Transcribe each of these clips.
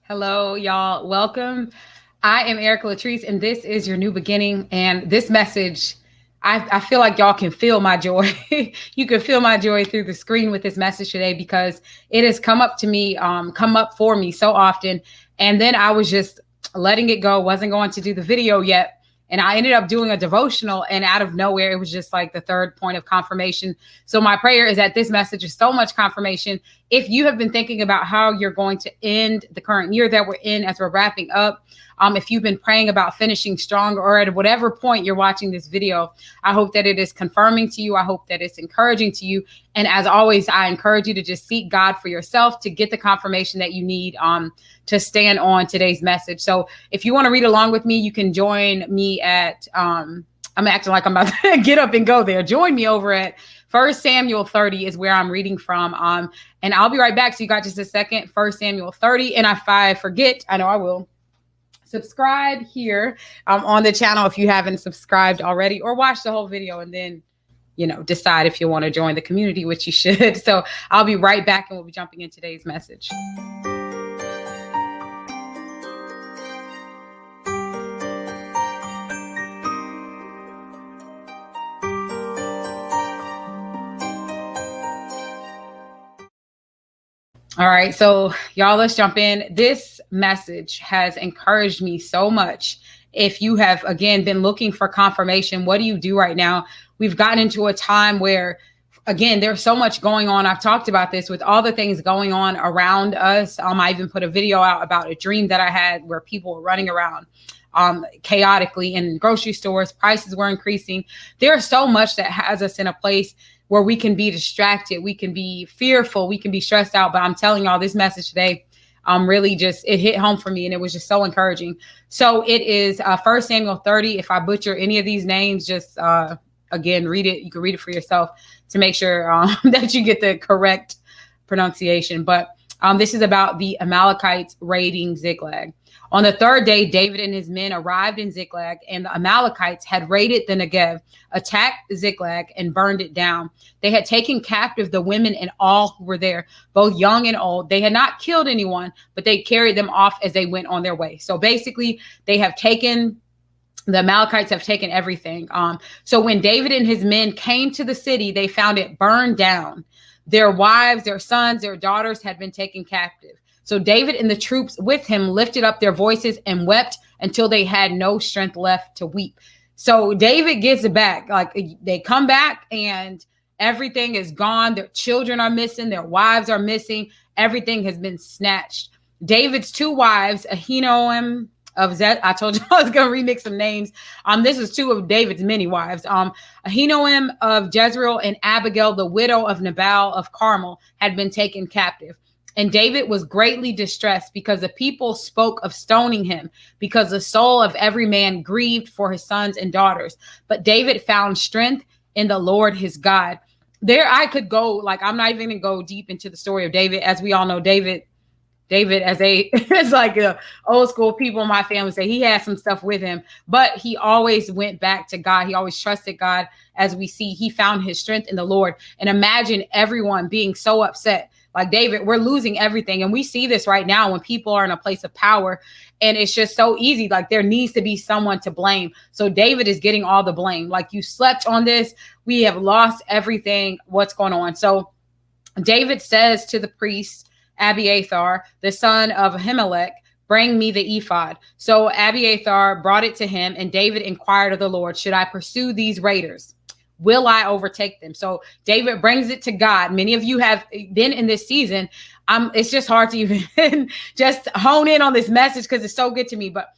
Hello, y'all. Welcome. I am Erica Latrice, and this is your new beginning. And this message, I feel like y'all can feel my joy. You can feel my joy through the screen with this message today because it has come up to me, come up for me so often. And then I was just letting it go, wasn't going to do the video yet. And I ended up doing a devotional, and out of nowhere, it was just like the third point of confirmation. So, my prayer is that this message is so much confirmation. If you have been thinking about how you're going to end the current year that we're in as we're wrapping up, if you've been praying about finishing strong, or at whatever point you're watching this video, I hope that it is confirming to you. I hope that it's encouraging to you. And as always, I encourage you to just seek God for yourself to get the confirmation that you need to stand on today's message. So if you want to read along with me, you can join me at, I'm acting like I'm about to get up and go there. Join me over at 1 Samuel 30 is where I'm reading from. And I'll be right back. So you got just a second. 1 Samuel 30. And if I forget, I know I will. Subscribe here on the channel if you haven't subscribed already, or watch the whole video and then, decide if you want to join the community, which you should. So I'll be right back and we'll be jumping in today's message. All right, so y'all, let's jump in. This message has encouraged me so much. If you have, again, been looking for confirmation, what do you do right now? We've gotten into a time where, again, there's so much going on. I've talked about this with all the things going on around us. I even put a video out about a dream that I had where people were running around chaotically in grocery stores. Prices were increasing. There's so much that has us in a place where we can be distracted, we can be fearful, we can be stressed out. But I'm telling y'all, this message today, really just, it hit home for me, and it was just so encouraging. So it is 1 Samuel 30. If I butcher any of these names, just again, read it. You can read it for yourself to make sure that you get the correct pronunciation. But this is about the Amalekites raiding Ziklag. On the third day, David and his men arrived in Ziklag, and the Amalekites had raided the Negev, attacked Ziklag, and burned it down. They had taken captive the women and all who were there, both young and old. They had not killed anyone, but they carried them off as they went on their way. So basically, the Amalekites have taken everything. So when David and his men came to the city, they found it burned down. Their wives, their sons, their daughters had been taken captive. So David and the troops with him lifted up their voices and wept until they had no strength left to weep. So David gets back, like they come back and everything is gone. Their children are missing. Their wives are missing. Everything has been snatched. David's two wives, Ahinoam of Zet, I told you I was going to remix some names. This is two of David's many wives. Ahinoam of Jezreel and Abigail, the widow of Nabal of Carmel, had been taken captive. And David was greatly distressed because the people spoke of stoning him, because the soul of every man grieved for his sons and daughters. But David found strength in the Lord his God. There I could go, like, I'm not even going to go deep into the story of David. As we all know, David as like old school people in my family say, he had some stuff with him, but he always went back to God. He always trusted God. As we see, he found his strength in the Lord. And imagine everyone being so upset. Like, David, we're losing everything. And we see this right now when people are in a place of power, and it's just so easy. Like, there needs to be someone to blame. So David is getting all the blame. Like, you slept on this. We have lost everything. What's going on? So David says to the priest, Abiathar, the son of Ahimelech, bring me the ephod. So Abiathar brought it to him, and David inquired of the Lord, should I pursue these raiders? Will I overtake them? So David brings it to God. Many of you have been in this season. It's just hard to even just hone in on this message because it's so good to me. But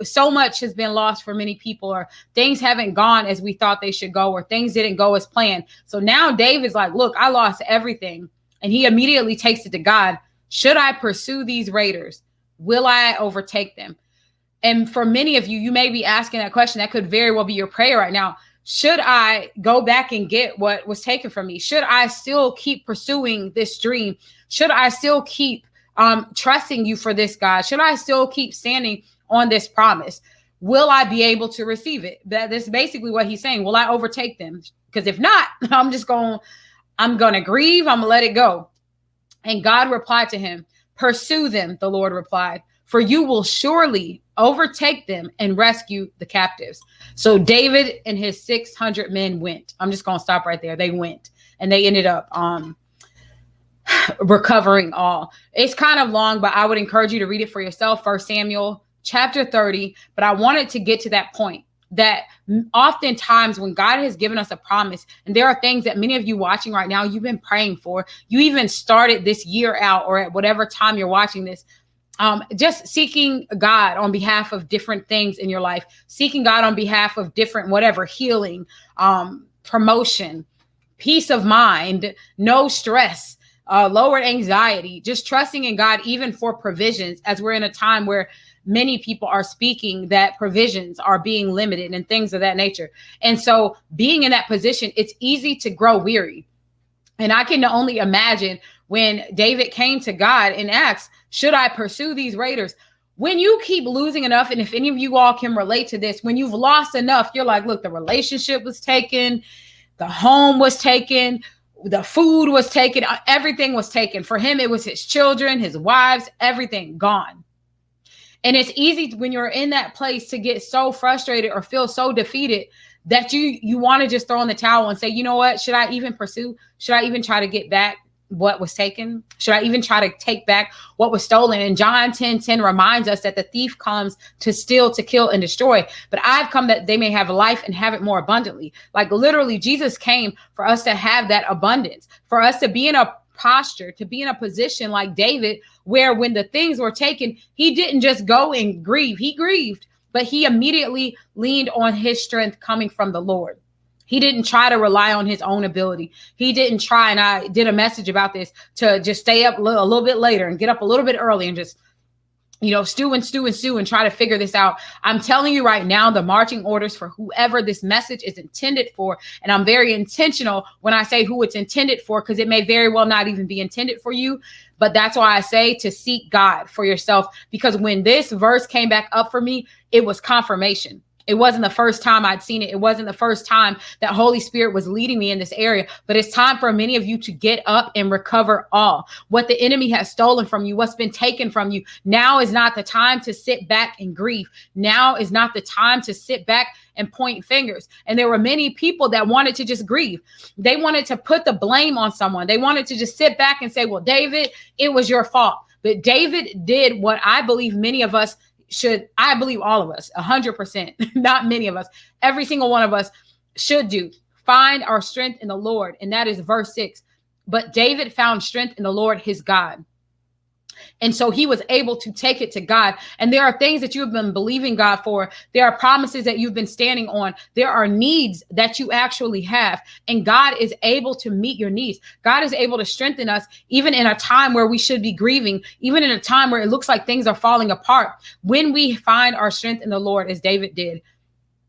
so much has been lost for many people, or things haven't gone as we thought they should go, or things didn't go as planned. So now David's like, look, I lost everything. And he immediately takes it to God. Should I pursue these raiders? Will I overtake them? And for many of you, you may be asking that question. That could very well be your prayer right now. Should I go back and get what was taken from me? Should I still keep pursuing this dream? Should I still keep trusting you for this, God? Should I still keep standing on this promise? Will I be able to receive it? That's basically what he's saying. Will I overtake them? Because if not, I'm going to grieve. I'm going to let it go. And God replied to him, pursue them, the Lord replied. for you will surely overtake them and rescue the captives. So David and his 600 men went. I'm just going to stop right there. They went and they ended up recovering all. It's kind of long, but I would encourage you to read it for yourself. 1 Samuel chapter 30. But I wanted to get to that point that oftentimes when God has given us a promise, and there are things that many of you watching right now, you've been praying for, you even started this year out or at whatever time you're watching this, just seeking God on behalf of different things in your life, seeking God on behalf of different, whatever, healing, promotion, peace of mind, no stress, lowered anxiety, just trusting in God, even for provisions, as we're in a time where many people are speaking that provisions are being limited and things of that nature. And so being in that position, it's easy to grow weary. And I can only imagine when David came to God and asked, should I pursue these raiders? When you keep losing enough, and if any of you all can relate to this, when you've lost enough, you're like, look, the relationship was taken, the home was taken, the food was taken, everything was taken. For him, it was his children, his wives, everything gone. And it's easy when you're in that place to get so frustrated or feel so defeated that you want to just throw in the towel and say, you know what, should I even pursue? Should I even try to get back what was taken? Should I even try to take back what was stolen? And John 10:10 reminds us that the thief comes to steal, to kill, and destroy. But I've come that they may have life and have it more abundantly. Like literally, Jesus came for us to have that abundance, for us to be in a posture, to be in a position like David, where when the things were taken, he didn't just go and grieve. He grieved, but he immediately leaned on his strength coming from the Lord. He didn't try to rely on his own ability. He didn't try, and I did a message about this, to just stay up a little bit later and get up a little bit early and just, stew and try to figure this out. I'm telling you right now, the marching orders for whoever this message is intended for, and I'm very intentional when I say who it's intended for, because it may very well not even be intended for you. But that's why I say to seek God for yourself, because when this verse came back up for me, it was confirmation. It wasn't the first time I'd seen it. It wasn't the first time that Holy Spirit was leading me in this area. But it's time for many of you to get up and recover all. What the enemy has stolen from you, what's been taken from you. Now is not the time to sit back and grieve. Now is not the time to sit back and point fingers. And there were many people that wanted to just grieve. They wanted to put the blame on someone. They wanted to just sit back and say, well, David, it was your fault. But David did what I believe many of us should, I believe all of us, 100%, not many of us, every single one of us should do. Find our strength in the Lord. And that is verse 6. But David found strength in the Lord, his God. And so he was able to take it to God. And there are things that you have been believing God for. There are promises that you've been standing on. There are needs that you actually have. And God is able to meet your needs. God is able to strengthen us, even in a time where we should be grieving, even in a time where it looks like things are falling apart. When we find our strength in the Lord, as David did,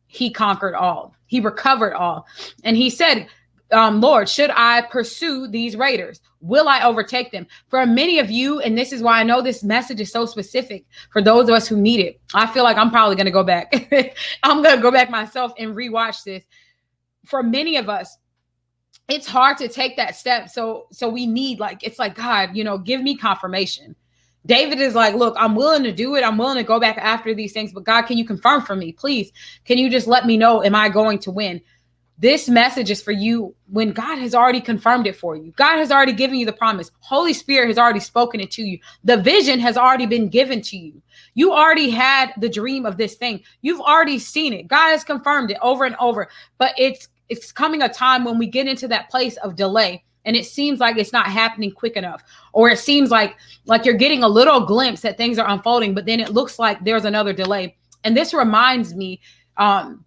he conquered all. He recovered all. And he said, Lord, should I pursue these raiders? Will I overtake them? For many of you, and this is why I know this message is so specific for those of us who need it. I feel like I'm probably going to go back. I'm going to go back myself and rewatch this. For many of us, it's hard to take that step. So we need, it's like, God, give me confirmation. David is like, look, I'm willing to do it. I'm willing to go back after these things. But God, can you confirm for me? Please, can you just let me know, am I going to win? This message is for you when God has already confirmed it for you. God has already given you the promise. Holy Spirit has already spoken it to you. The vision has already been given to you. You already had the dream of this thing. You've already seen it. God has confirmed it over and over. But it's coming a time when we get into that place of delay, and it seems like it's not happening quick enough, or it seems like you're getting a little glimpse that things are unfolding, but then it looks like there's another delay. And this reminds me, of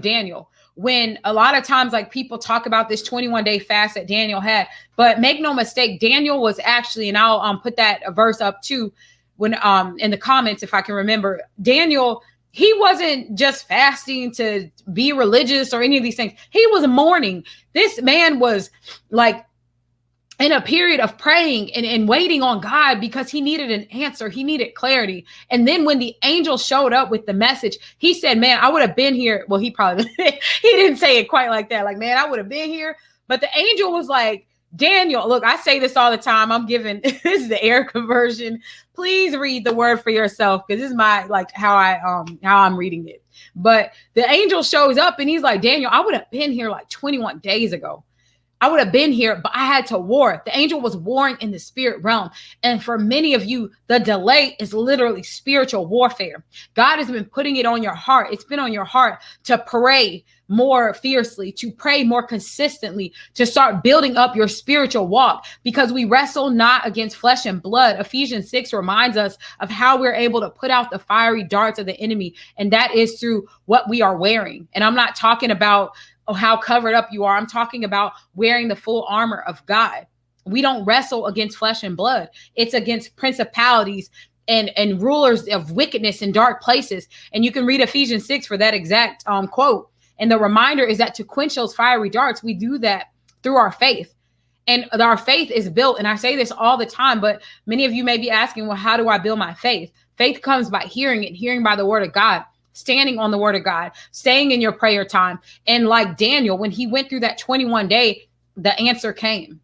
Daniel. When a lot of times, people talk about this 21-day fast that Daniel had, but make no mistake, Daniel was actually, and I'll put that verse up too, when in the comments, if I can remember, Daniel, he wasn't just fasting to be religious or any of these things. He was mourning. This man was in a period of praying and waiting on God because he needed an answer. He needed clarity. And then when the angel showed up with the message, he said, man, I would have been here. Well, he probably, he didn't say it quite like that. Man, I would have been here. But the angel was like, Daniel, look, I say this all the time. I'm giving this is the air conversion. Please read the word for yourself, because this is my how I'm reading it. But the angel shows up and he's like, Daniel, I would have been here like 21 days ago. I would have been here, but I had to war. The angel was warring in the spirit realm. And for many of you, the delay is literally spiritual warfare. God has been putting it on your heart. It's been on your heart to pray more fiercely, to pray more consistently, to start building up your spiritual walk, because we wrestle not against flesh and blood. Ephesians 6 reminds us of how we're able to put out the fiery darts of the enemy. And that is through what we are wearing. And I'm not talking about how covered up you are. I'm talking about wearing the full armor of God. We don't wrestle against flesh and blood. It's against principalities and rulers of wickedness in dark places. And you can read Ephesians 6 for that exact quote. And the reminder is that to quench those fiery darts, we do that through our faith. And our faith is built. And I say this all the time, but many of you may be asking, well, how do I build my faith? Faith comes by hearing it, hearing by the word of God. Standing on the word of God, staying in your prayer time. And like Daniel, when he went through that 21 day, the answer came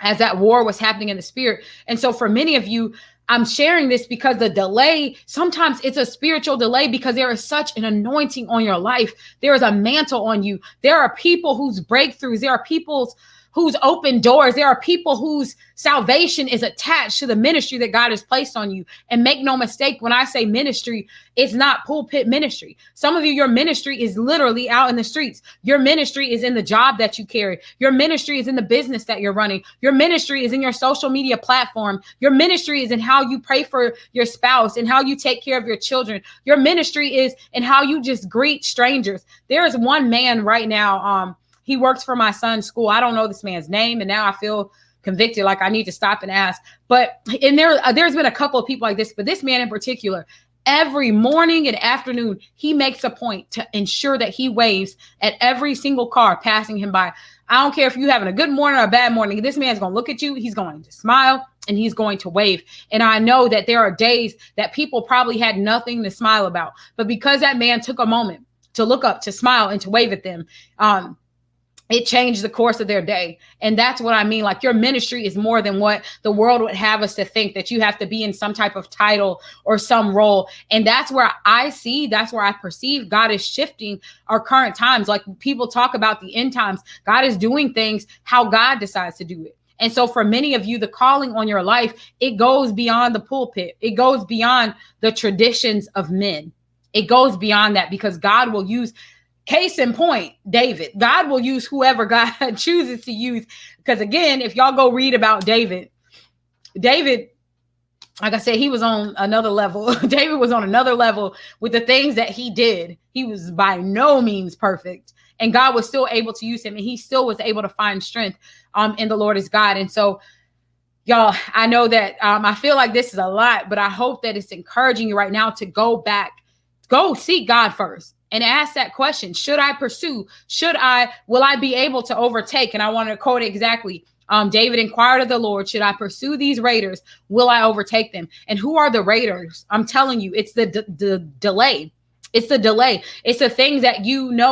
as that war was happening in the spirit. And so for many of you, I'm sharing this because the delay, sometimes it's a spiritual delay because there is such an anointing on your life. There is a mantle on you. There are people whose breakthroughs, there are people's whose open doors. There are people whose salvation is attached to the ministry that God has placed on you. And make no mistake, when I say ministry, it's not pulpit ministry. Some of you, your ministry is literally out in the streets. Your ministry is in the job that you carry. Your ministry is in the business that you're running. Your ministry is in your social media platform. Your ministry is in how you pray for your spouse and how you take care of your children. Your ministry is in how you just greet strangers. There is one man right now, he works for my son's school. I don't know this man's name, and now I feel convicted, like I need to stop and ask. But there's been a couple of people like this, but this man in particular, every morning and afternoon, he makes a point to ensure that he waves at every single car passing him by. I don't care if you're having a good morning or a bad morning. This man's going to look at you. He's going to smile and he's going to wave. And I know that there are days that people probably had nothing to smile about, but because that man took a moment to look up, to smile, and to wave at them, it changed the course of their day. And that's what I mean. Like, your ministry is more than what the world would have us to think, that you have to be in some type of title or some role. And that's where I perceive God is shifting our current times. Like, people talk about the end times. God is doing things how God decides to do it. And so for many of you, the calling on your life, it goes beyond the pulpit. It goes beyond the traditions of men. It goes beyond that, because God will use, case in point, David. God will use whoever God chooses to use. Because again, if y'all go read about David, like I said, he was on another level. David was on another level with the things that he did. He was by no means perfect. And God was still able to use him. And he still was able to find strength in the Lord is God. And so, y'all, I know that I feel like this is a lot, but I hope that it's encouraging you right now to go back, go seek God first. And ask that question. Should I pursue? Will I be able to overtake? And I want to quote it exactly. David inquired of the Lord, should I pursue these raiders? Will I overtake them? And who are the raiders? I'm telling you, it's the delay. It's the delay. It's the things that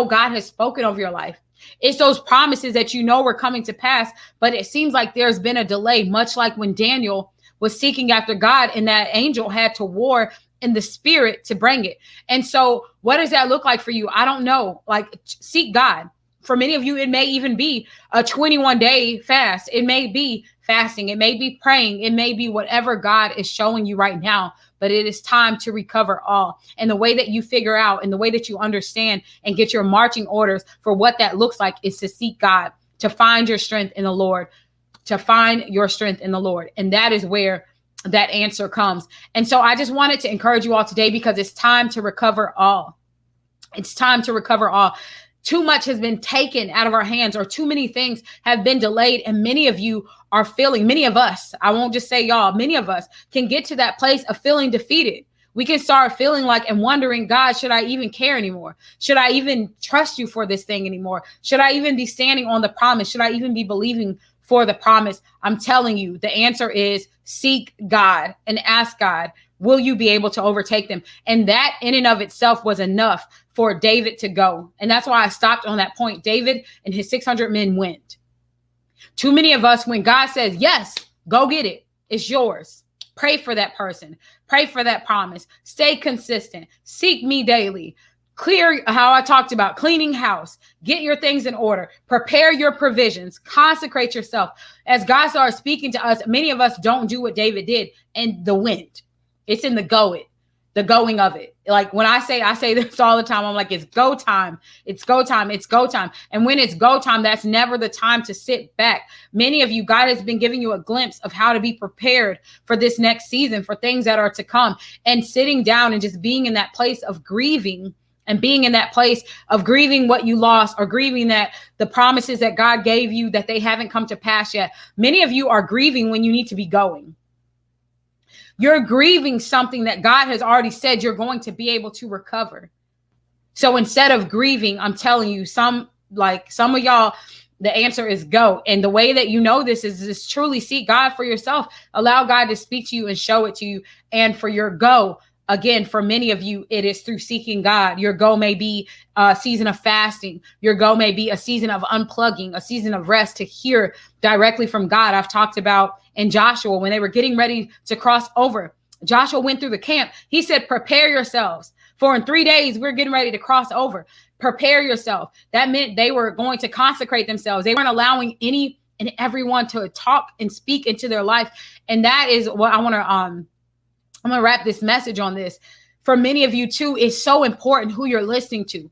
God has spoken over your life. It's those promises that were coming to pass, but it seems like there's been a delay, much like when Daniel was seeking after God and that angel had to war in the spirit to bring it. And so what does that look like for you? I don't know. Like, seek God. For many of you, it may even be a 21-day fast. It may be fasting. It may be praying. It may be whatever God is showing you right now, but it is time to recover all. And the way that you figure out and the way that you understand and get your marching orders for what that looks like is to seek God, to find your strength in the Lord, And that is where that answer comes. And so I just wanted to encourage you all today, because it's time to recover all. It's time to recover all. Too much has been taken out of our hands, or too many things have been delayed. And many of you are feeling, many of us, I won't just say y'all, many of us can get to that place of feeling defeated. We can start feeling like and wondering, God, should I even care anymore? Should I even trust you for this thing anymore? Should I even be standing on the promise? Should I even be believing for the promise? I'm telling you, the answer is seek God and ask God, will you be able to overtake them? And that in and of itself was enough for David to go. And that's why I stopped on that point. David and his 600 men went. Too many of us, when God says, yes, go get it, it's yours. Pray for that person. Pray for that promise. Stay consistent. Seek me daily. Clear, how I talked about cleaning house. Get your things in order. Prepare your provisions. Consecrate yourself. As God starts speaking to us, many of us don't do what David did. And the wind, it's in the going of it. Like when I say this all the time, I'm like, it's go time. It's go time. It's go time. And when it's go time, that's never the time to sit back. Many of you, God has been giving you a glimpse of how to be prepared for this next season, for things that are to come, and sitting down and just being in that place of grieving, and being in that place of grieving what you lost, or grieving that the promises that God gave you, that they haven't come to pass yet. Many of you are grieving when you need to be going. You're grieving something that God has already said you're going to be able to recover. So instead of grieving, I'm telling you, some of y'all, the answer is go. And the way that you know this is truly seek God for yourself. Allow God to speak to you and show it to you. And for your go, again, for many of you, it is through seeking God. Your go may be a season of fasting. Your go may be a season of unplugging, a season of rest, to hear directly from God. I've talked about in Joshua, when they were getting ready to cross over, Joshua went through the camp. He said, prepare yourselves, for in 3 days, we're getting ready to cross over. Prepare yourself. That meant they were going to consecrate themselves. They weren't allowing any and everyone to talk and speak into their life. And that is what I want to, I'm going to wrap this message on this. For many of you too, it's so important who you're listening to.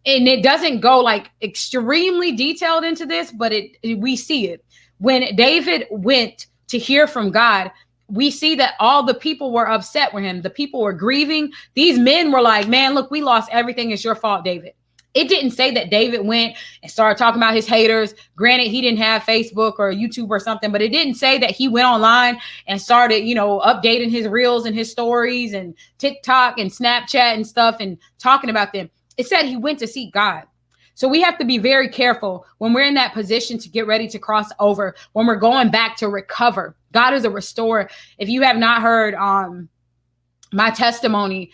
And it doesn't go like extremely detailed into this, but we see it. When David went to hear from God, we see that all the people were upset with him. The people were grieving. These men were like, man, look, we lost everything. It's your fault, David. It didn't say that David went and started talking about his haters. Granted, he didn't have Facebook or YouTube or something, but it didn't say that he went online and started, updating his reels and his stories and TikTok and Snapchat and stuff and talking about them. It said he went to seek God. So we have to be very careful when we're in that position to get ready to cross over, when we're going back to recover. God is a restorer. If you have not heard my testimony,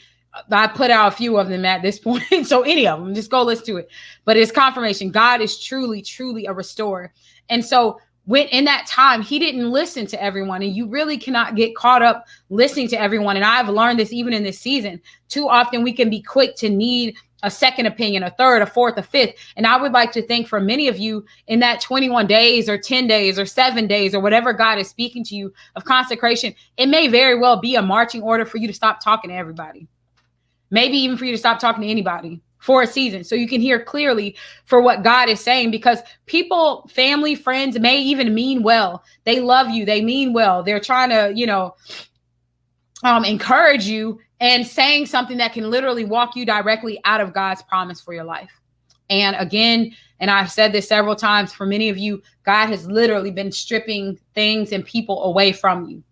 I put out a few of them at this point. So any of them, just go listen to it. But it's confirmation. God is truly, truly a restorer. And so when in that time, he didn't listen to everyone, and you really cannot get caught up listening to everyone. And I've learned this even in this season. Too often we can be quick to need a second opinion, a third, a fourth, a fifth. And I would like to think for many of you in that 21 days or 10 days or 7 days or whatever God is speaking to you of consecration, it may very well be a marching order for you to stop talking to everybody. Maybe even for you to stop talking to anybody for a season, so you can hear clearly for what God is saying, because people, family, friends may even mean well. They love you. They mean well. They're trying to, encourage you and saying something that can literally walk you directly out of God's promise for your life. And again, and I've said this several times, for many of you, God has literally been stripping things and people away from you.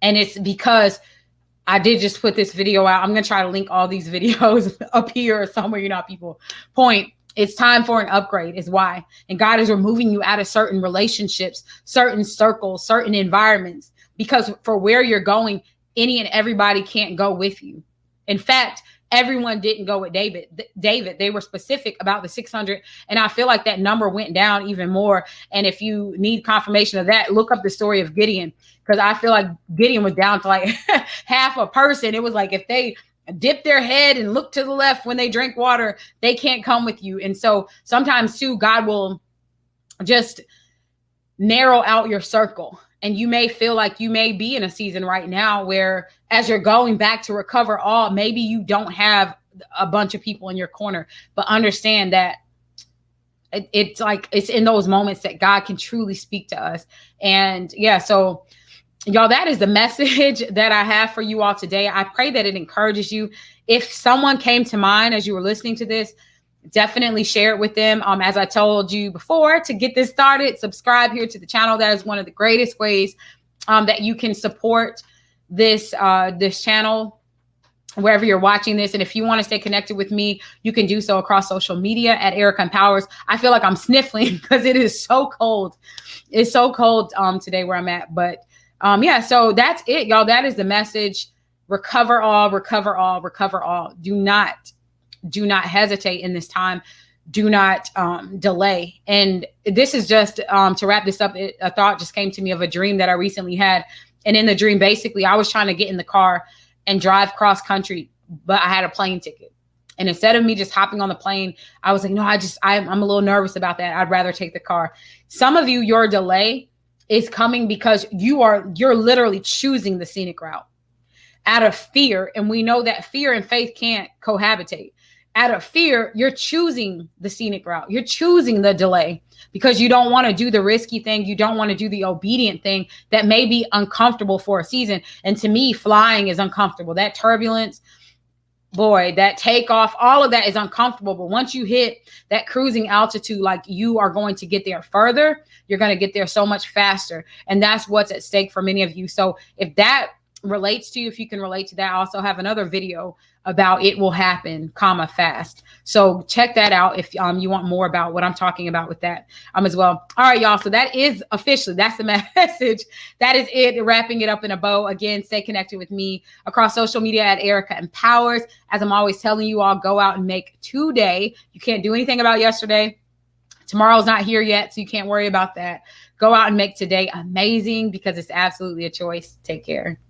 And it's because I did just put this video out. I'm going to try to link all these videos up here or somewhere, people point. It's time for an upgrade is why. And God is removing you out of certain relationships, certain circles, certain environments, because for where you're going, any and everybody can't go with you. In fact, everyone didn't go with David. They were specific about the 600. And I feel like that number went down even more. And if you need confirmation of that, look up the story of Gideon, because I feel like Gideon was down to like half a person. It was like if they dip their head and look to the left when they drink water, they can't come with you. And so sometimes too, God will just narrow out your circle. And you may feel like you may be in a season right now where as you're going back to recover all, maybe you don't have a bunch of people in your corner, but understand that it's like, it's in those moments that God can truly speak to us. And yeah, so y'all, that is the message that I have for you all today. I pray that it encourages you. If someone came to mind as you were listening to this, definitely share it with them. As I told you before, to get this started, subscribe here to the channel. That is one of the greatest ways that you can support this channel wherever you're watching this. And if you want to stay connected with me, you can do so across social media at Erica Empowers. I feel like I'm sniffling because it is so cold. It's so cold today where I'm at. But yeah, so that's it, y'all. That is the message. Recover all, recover all, recover all. Do not hesitate in this time. do not delay. And this is just to wrap this up. A thought just came to me of a dream that I recently had. And in the dream, basically, I was trying to get in the car and drive cross country, but I had a plane ticket. And instead of me just hopping on the plane, I was like, no, I'm a little nervous about that. I'd rather take the car. Some of you, your delay is coming because you're literally choosing the scenic route out of fear. And we know that fear and faith can't cohabitate. Out of fear, you're choosing the scenic route. You're choosing the delay because you don't want to do the risky thing. You don't want to do the obedient thing that may be uncomfortable for a season. And to me, flying is uncomfortable. That turbulence, boy, that takeoff, all of that is uncomfortable. But once you hit that cruising altitude, like, you are going to get there further. You're going to get there so much faster. And that's what's at stake for many of you. So if that relates to you, if you can relate to that, I also have another video about it will happen, fast. So check that out if you want more about what I'm talking about with that as well. All right, y'all. So that is officially, that's the message. That is it. Wrapping it up in a bow. Again, stay connected with me across social media at Erica Empowers. As I'm always telling you all, go out and make today. You can't do anything about yesterday. Tomorrow's not here yet, so you can't worry about that. Go out and make today amazing because it's absolutely a choice. Take care.